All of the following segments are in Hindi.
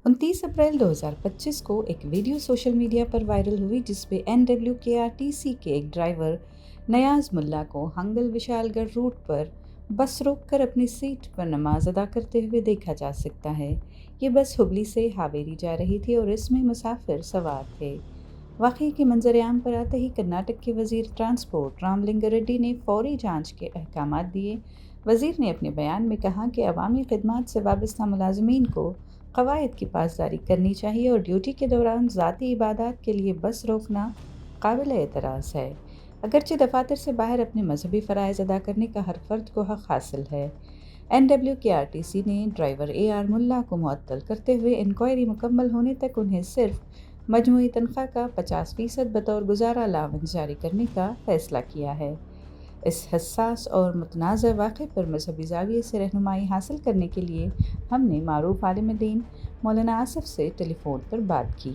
29 अप्रैल 2025 को एक वीडियो सोशल मीडिया पर वायरल हुई जिसमें NWKRTC के एक ड्राइवर नयाज मुल्ला को हंगल विशालगढ़ रूट पर बस रोककर अपनी सीट पर नमाज अदा करते हुए देखा जा सकता है। ये बस हुबली से हावेरी जा रही थी और इसमें मुसाफिर सवार थे। वाकई के मंजर-ए-आम पर आते ही कर्नाटक के वजीर ट्रांसपोर्ट रामलिंगा रेड्डी ने फौरी जांच के अहकामात दिए। वजीर ने अपने बयान में कहा कि अवामी खिदमात से वाबस्ता मुलाजमीन को कवायद की पासदारी करनी चाहिए और ड्यूटी के दौरान ज़ाती इबादत के लिए बस रोकना काबिल एतराज़ है। अगरचे दफातर से बाहर अपने मजहबी फ़राइज़ अदा करने का हर फ़र्द को हक़ हासिल है। NWKRTC ने ड्राइवर AR मुल्ला को मुअत्तल करते हुए इंक्वायरी मुकम्मल होने तक उन्हें सिर्फ मजमूई तनख्वाह का 50% बतौर गुजारा अलाउंस जारी करने का फ़ैसला किया है। इस हसास और मुतनाज़ वाक़े पर मजहबी ज़ाविये से रहनुमाई हासिल करने के लिए हमने मारूफ आलिम दीन मौलाना आसिफ से टेलीफोन पर बात की।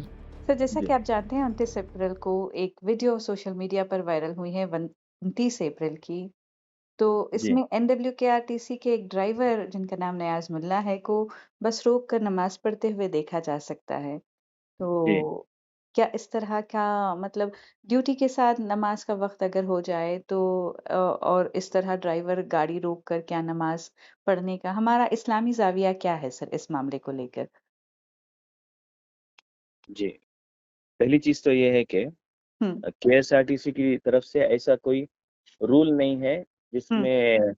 सर, जैसा जी, कि आप जानते हैं 29 अप्रैल को एक वीडियो सोशल मीडिया पर वायरल हुई है 29 अप्रैल की। तो जी, इसमें NWKRTC के एक ड्राइवर जिनका नाम नयाज़ मुल्ला है को बस रोक कर नमाज़ पढ़ते हुए देखा जा सकता है। जी। तो क्या इस तरह का मतलब ड्यूटी के साथ नमाज का वक़्त अगर हो जाए तो और इस तरह ड्राइवर गाड़ी रोक कर क्या नमाज पढ़ने का हमारा इस्लामी ज़ाविया क्या है सर इस मामले को लेकर? जी। पहली चीज़ तो ये है कि हुँ, केएसआरटीसी की तरफ से ऐसा कोई रूल नहीं है, हुँ, जिसमें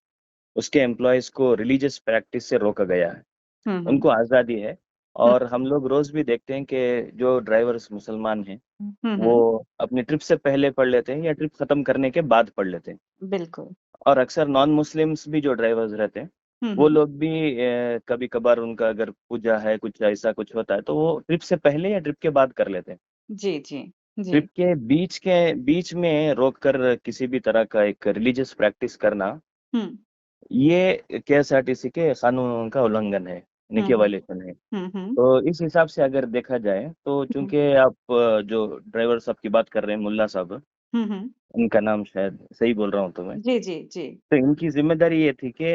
उसके एम्प्लॉइज़ को रिलीजियस प्रैक्टिस से रोका गया है। हुँ, हुँ, उनको आज़ादी है हुँ, और हम लोग रोज़ भी देखते हैं कि जो ड्राइवर्स मुसलमान हैं, हुँ, हुँ, वो अपनी ट्रिप से पहले पढ़ लेते हैं या ट्रिप खत्म करने के बाद पढ़ लेते हैं। बिल्कुल। और अक्सर नॉन मुस्लिम्स भी जो ड्राइवर्स रहते हैं, हुँ, वो हुँ। लोग भी कभी-कभार उनका अगर पूजा है, कुछ ऐसा कुछ होता है, तो वो ट्रिप से पहले या ट्रिप के बाद कर लेते हैं। जी, जी, जी। ट्रिप के बीच में रोककर किसी भी तरह का एक रिलीजियस प्रैक्टिस करना, हुँ, ये केएसआरटीसी के कानून का उल्लंघन है, यानी हुँ, कि हुँ, वायलेशन है। हुँ, हुँ, तो इस हिसाब से अगर देखा जाए, तो हुँ, चूँकि आप जो ड्राइवर साहब की बात कर रहे हैं, मुल्ला साहब, हुँ, हुँ। इनका नाम शायद सही बोल रहा हूँ तो मैं। जी, जी, जी। तो इनकी ज़िम्मेदारी ये थी कि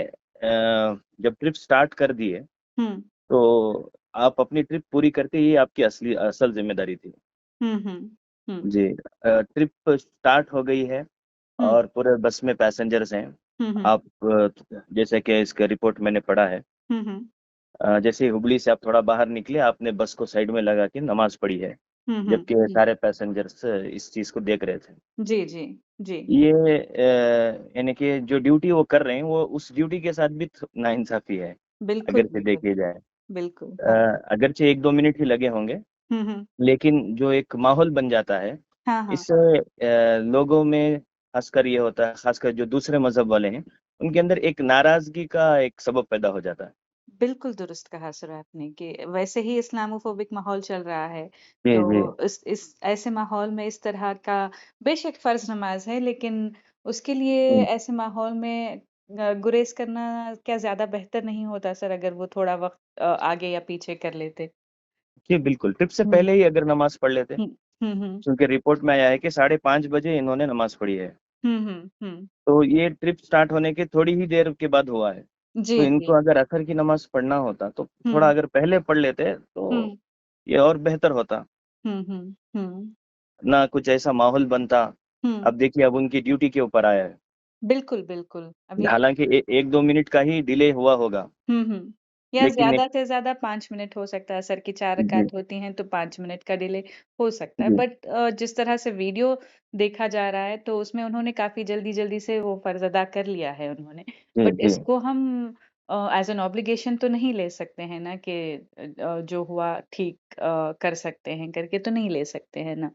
जब ट्रिप स्टार्ट कर दिए, हुँ, तो आप अपनी ट्रिप पूरी करके ये आपकी असल ज़िम्मेदारी थी। हुँ, हुँ, हुँ, जी। ट्रिप स्टार्ट हो गई है हुँ, और पूरे बस में पैसेंजर्स हैं। हुँ, हुँ, आप जैसे कि इसका रिपोर्ट मैंने पढ़ा है, हुँ, हुँ, जैसे ही हुबली से आप थोड़ा बाहर निकले, आपने बस को साइड में लगा के नमाज़ पढ़ी है, हुँ, हुँ, जबकि जी। सारे पैसेंजर्स इस चीज़ को देख रहे थे। जी, जी, जी। ये यानी कि जो ड्यूटी वो कर रहे हैं, वो उस ड्यूटी के साथ भी नाइंसाफ़ी है, बिल्कुल, अगर से बिल्कुल, देखी जाए। बिल्कुल, हाँ। अगरचे 1-2 मिनट ही लगे होंगे, हुँ, हुँ। लेकिन जो एक माहौल बन जाता है, हाँ, हाँ, हाँ। इससे लोगों में ख़ासकर ये होता है, ख़ासकर जो दूसरे मज़हब वाले हैं, उनके अंदर एक नाराज़गी का एक सबब पैदा हो जाता है। बिल्कुल दुरुस्त कहा सर आपने कि वैसे ही इस्लामोफ़ोबिक माहौल चल रहा है, जी, तो जी। इस ऐसे माहौल में इस तरह का बेशक फ़र्ज़ नमाज़ है, लेकिन उसके लिए हुँ। ऐसे माहौल में गुरेज़ करना क्या ज़्यादा बेहतर नहीं होता सर अगर वो थोड़ा वक़्त आगे या पीछे कर लेते? जी, बिल्कुल, ट्रिप से हुँ, पहले हुँ। ही अगर नमाज़ पढ़ लेते, हुँ, हुँ, हुँ। क्योंकि रिपोर्ट में आया है कि साढ़े 5 बजे इन्होंने नमाज़ पढ़ी है। हुँ, हुँ, हुँ। तो ये ट्रिप स्टार्ट होने के थोड़ी ही देर के बाद हुआ है। जी, तो इनको जी। अगर असर की नमाज़ पढ़ना होता, तो थोड़ा हुँ, अगर पहले पढ़ लेते, तो हुँ, ये और बेहतर होता। हुँ, हुँ, हुँ, ना कुछ ऐसा माहौल बनता। हुँ। अब देखिए, अब उनकी ड्यूटी के ऊपर आया है। बिल्कुल, बिल्कुल। अभी हालाँकि 1-2 मिनट का ही डिले हुआ होगा, हुँ, हुँ। या लेकिन एक ज़्यादा से ज़्यादा 5 मिनट हो सकता है, असर की 4 जी, रकात होती हैं, तो 5 मिनट का डिले हो सकता है। जी, बट जिस तरह से वीडियो देखा जा रहा है, तो उसमें उन्होंने काफ़ी जल्दी-जल्दी से वो फ़र्ज़ अदा कर लिया है उन्होंने। जी, बट जी। इसको हम एज़ एन ऑब्लिगेशन तो नहीं ले सकते हैं ना कि जो हुआ ठीक कर सकते हैं करके तो नहीं ले सकते हैं ना?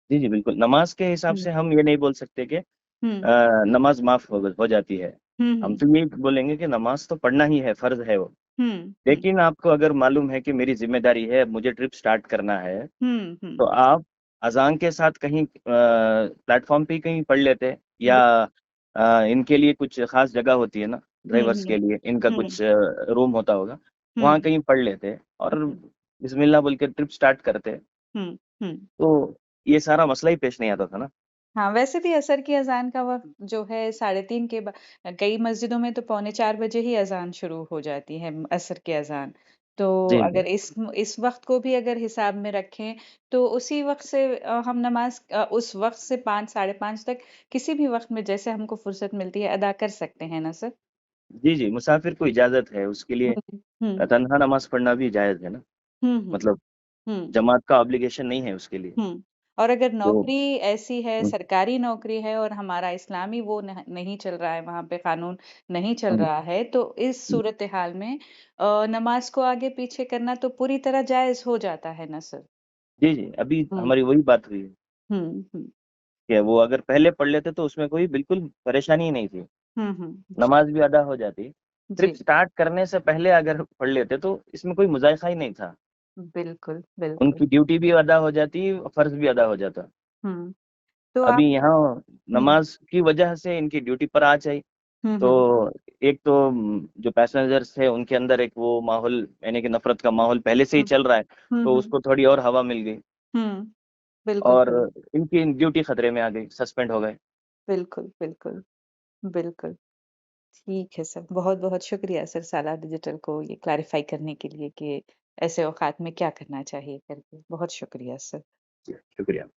जी, जी, बिल्कुल। नमाज़ के हिसाब हुँ, से हम ये नहीं बोल सकते कि हुँ, नमाज़ माफ़ हो जाती है। हुँ, हम हुँ, तो यही बोलेंगे कि नमाज़ तो पढ़ना ही है, फ़र्ज़ है वो। हुँ, हुँ, लेकिन आपको अगर मालूम है कि मेरी ज़िम्मेदारी है, मुझे ट्रिप स्टार्ट करना है, हुँ, तो हुँ। आप अज़ान के साथ कहीं प्लेटफ़ॉर्म पे ही कहीं पढ़ लेते या बिल इनके लिए कुछ ख़ास जगह होती है ना, हुँ, ड्राइवर्स हुँ, के लिए, इनका हुँ, कुछ रूम होता होगा, वहाँ हुँ, कहीं पढ़ लेते और हुँ, बिस्मिल्लाह बोल के ट्रिप स्टार्ट करते, हुँ, हुँ। तो ये सारा मसला ही पेश नहीं आता था ना। हाँ, वैसे भी असर की अज़ान का वक़्त जो है 3:30 के कई मस्जिदों में तो पौने 4 बजे ही अज़ान शुरू हो जाती है असर की अज़ान। तो जी, जी। अगर इस वक़्त को भी अगर हिसाब में रखें, तो उसी वक़्त से हम नमाज़ उस वक़्त से 5 साढ़े 5 तक किसी भी वक़्त में जैसे हमको फुर्सत मिलती है अदा कर सकते हैं ना सर? जी, जी, मुसाफ़िर को इजाज़त है, उसके लिए हुँ, हुँ, तन्हा नमाज़ पढ़ना भी जायज़ है ना, हुँ, हुँ, मतलब हुँ। जमात का ऑब्लिगेशन नहीं है उसके लिए। हुँ। और अगर तो नौकरी ऐसी है, हुँ, सरकारी नौकरी है और हमारा इस्लामी वो नहीं चल रहा है, वहाँ पे कानून नहीं चल हुँ, रहा है, तो इस हुँ। सूरत-ए-हाल में नमाज़ को आगे-पीछे करना तो पूरी तरह जायज़ हो जाता है ना सर? जी, जी, अभी हुँ, हमारी वही बात हुई है हुँ, हुँ, कि वो अगर पहले पढ़ लेते तो उसमें कोई बिल्कुल परेशानी ही नहीं थी, हुँ, हुँ। जी, नमाज़ भी अदा हो जाती। सिर्फ़ जी, स्टार्ट करने से पहले अगर पढ़ लेते तो इसमें कोई मुज़ायक़ा ही नहीं था। बिल्कुल, बिल्कुल। उनकी ड्यूटी भी अदा हो जाती, फ़र्ज़ भी अदा हो जाता। हुँ, तो अभी आप यहाँ हुँ, नमाज़ की वजह से इनकी ड्यूटी पर आँच आई। हुँ, तो हुँ, एक तो जो पैसेंजर्स थे उनके अंदर एक वो माहौल यानी कि नफ़रत का माहौल पहले से ही हुँ, चल रहा है, हुँ, तो हुँ, उसको थोड़ी और हवा मिल गई हुँ, बिल्कुल और सही। इनकी ड्यूटी खतरे में आ गई, सस्पेंड हो गए। बिल्कुल, बिल्कुल, बिल्कुल। ठीक है सर, बहुत-बहुत शुक्रिया सर साला डिजिटल को ये क्लैरिफ़ाई करने के लिए कि ऐसे औक़ात में क्या करना चाहिए करके। बहुत शुक्रिया सर। जी, शुक्रिया।